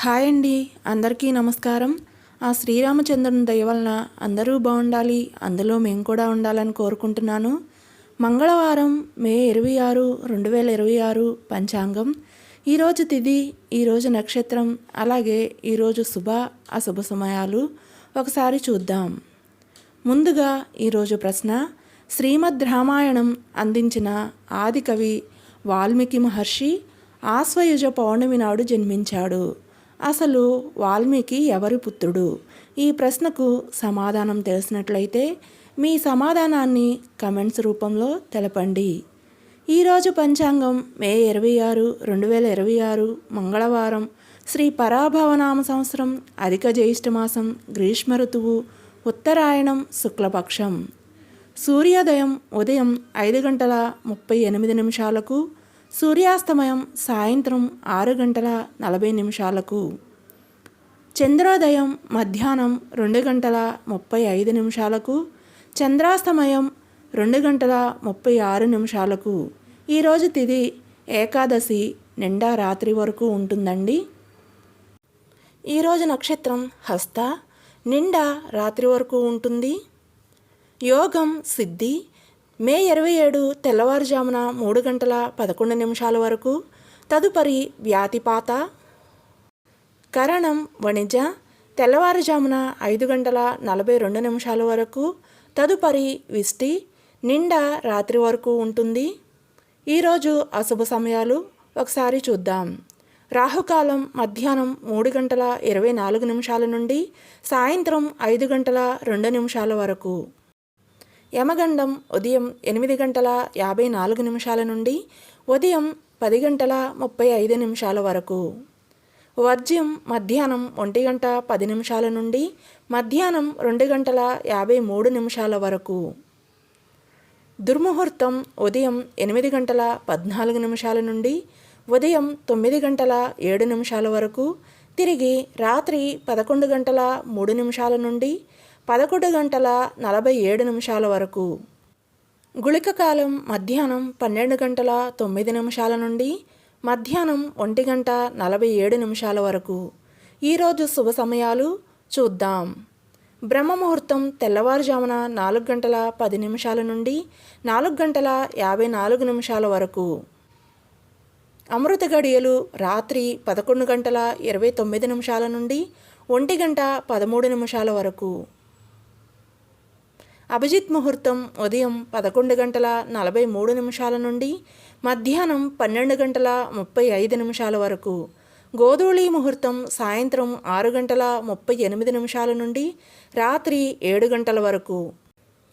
Hi అండి, అందరికీ నమస్కారం. ఆ శ్రీరామచంద్రుని దయ వలన అందరూ బాగుండాలి, అందులో మేము కూడా ఉండాలని కోరుకుంటున్నాను. మంగళవారం మే 26, 2026 పంచాంగం. ఈరోజు తిథి, ఈరోజు నక్షత్రం, అలాగే ఈరోజు అశుభ సమయాలు ఒకసారి చూద్దాం. ముందుగా ఈరోజు ప్రశ్న: శ్రీమద్ రామాయణం అందించిన ఆదికవి వాల్మీకి మహర్షి ఆశ్వయుజ పౌర్ణమి నాడు జన్మించాడు. అసలు వాల్మీకి ఎవరి పుత్రుడు? ఈ ప్రశ్నకు సమాధానం తెలిసినట్లయితే మీ సమాధానాన్ని కమెంట్స్ రూపంలో తెలపండి. ఈరోజు పంచాంగం మే 26, 2026 మంగళవారం, శ్రీ పరాభవనామ సంవత్సరం, అధిక జ్యేష్ఠమాసం, గ్రీష్మ ఋతువు, ఉత్తరాయణం, శుక్లపక్షం. సూర్యోదయం ఉదయం 5:38 సూర్యాస్తమయం సాయంత్రం 6:40. చంద్రోదయం మధ్యాహ్నం 2:35, చంద్రాస్తమయం 2:36. ఈరోజు తిథి ఏకాదశి, నిండా రాత్రి వరకు ఉంటుందండి. ఈరోజు నక్షత్రం హస్త, నిండా రాత్రి వరకు ఉంటుంది. యోగం సిద్ధి, మే 27 తెల్లవారుజామున 3:11 వరకు, తదుపరి వ్యాతిపాత. కరణం వణిజ, తెల్లవారుజామున 5:42 వరకు, తదుపరి విష్టి, నిండా రాత్రి వరకు ఉంటుంది. ఈరోజు అశుభ సమయాలు ఒకసారి చూద్దాం. రాహుకాలం మధ్యాహ్నం 3:24 నుండి సాయంత్రం 5:02 వరకు. యమగండం ఉదయం 8:54 నుండి ఉదయం 10:35 వరకు. వర్జ్యం మధ్యాహ్నం 1:10 నుండి మధ్యాహ్నం 2:53 వరకు. దుర్ముహూర్తం ఉదయం 8:14 నుండి ఉదయం 9:07 వరకు, తిరిగి రాత్రి 11:03 నుండి 11:47 వరకు. గుళిక కాలం మధ్యాహ్నం 12:09 నుండి మధ్యాహ్నం 1:47 వరకు. ఈరోజు శుభ సమయాలు చూద్దాం. బ్రహ్మముహూర్తం తెల్లవారుజామున 4:10 నుండి 4:54 వరకు. అమృత గడియలు రాత్రి 11:29 నుండి 1:13 వరకు. అభిజిత్ ముహూర్తం ఉదయం 11:43 నుండి మధ్యాహ్నం 12:35 వరకు. గోధూళి ముహూర్తం సాయంత్రం 6:38 నుండి రాత్రి 7 వరకు.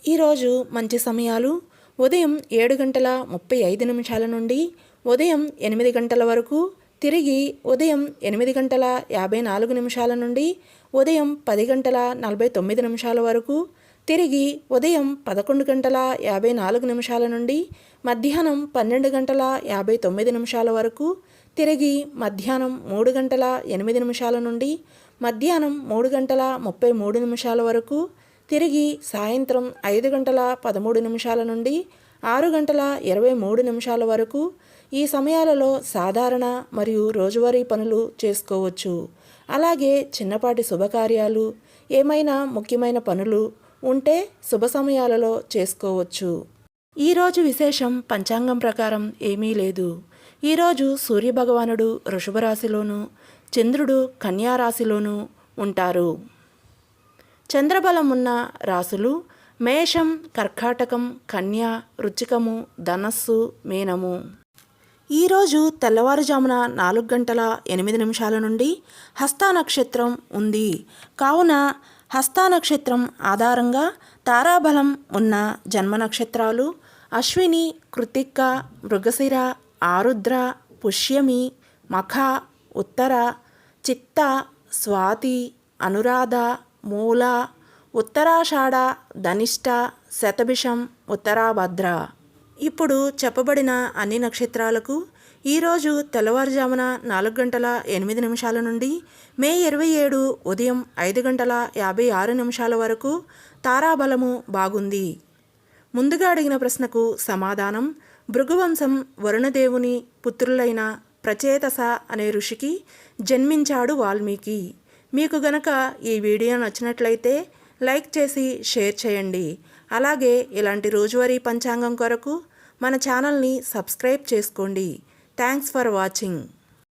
ఈరోజు మంచి సమయాలు: ఉదయం 7:35 నుండి ఉదయం 8 వరకు, తిరిగి ఉదయం 8:54 నుండి ఉదయం 10:49 వరకు, తిరిగి ఉదయం 11:54 నుండి మధ్యాహ్నం 12:59 వరకు, తిరిగి మధ్యాహ్నం 3:08 నుండి మధ్యాహ్నం 3:33 వరకు, తిరిగి సాయంత్రం 5:13 నుండి 6:23 వరకు. ఈ సమయాలలో సాధారణ మరియు రోజువారీ పనులు చేసుకోవచ్చు. అలాగే చిన్నపాటి శుభకార్యాలు, ఏమైనా ముఖ్యమైన పనులు ఉంటే శుభ సమయాలలో చేసుకోవచ్చు. ఈరోజు విశేషం పంచాంగం ప్రకారం ఏమీ లేదు. ఈరోజు సూర్యభగవానుడు వృషభ రాశిలోను, చంద్రుడు కన్యా రాశిలోను ఉంటారు. చంద్రబలం ఉన్న రాశులు మేషం, కర్కాటకం, కన్య, వృశ్చికము, ధనస్సు, మీనము. ఈరోజు తెల్లవారుజామున 4:08 నుండి హస్తా నక్షత్రం ఉంది. కావున హస్తా నక్షత్రం ఆధారంగా తారాబలం ఉన్న జన్మ నక్షత్రాలు అశ్విని, కృత్తిక, మృగశిర, ఆరుద్ర, పుష్యమి, మఖ, ఉత్తర, చిత్త, స్వాతి, అనురాధ, మూల, ఉత్తరాషాఢ, ధనిష్ట, శతభిషం, ఉత్తరాభద్ర. ఇప్పుడు చెప్పబడిన అన్ని నక్షత్రాలకు ఈరోజు తెల్లవారుజామున 4:08 నుండి మే 27 ఉదయం 5:56 వరకు తారాబలము బాగుంది. ముందుగా అడిగిన ప్రశ్నకు సమాధానం: భృగువంశం వరుణదేవుని పుత్రులైన ప్రచేతస అనే ఋషికి జన్మించాడు వాల్మీకి. మీకు గనక ఈ వీడియో నచ్చినట్లయితే లైక్ చేసి షేర్ చేయండి. అలాగే ఇలాంటి రోజువారీ పంచాంగం కొరకు మన ఛానల్ని సబ్స్క్రైబ్ చేసుకోండి. Thanks for watching.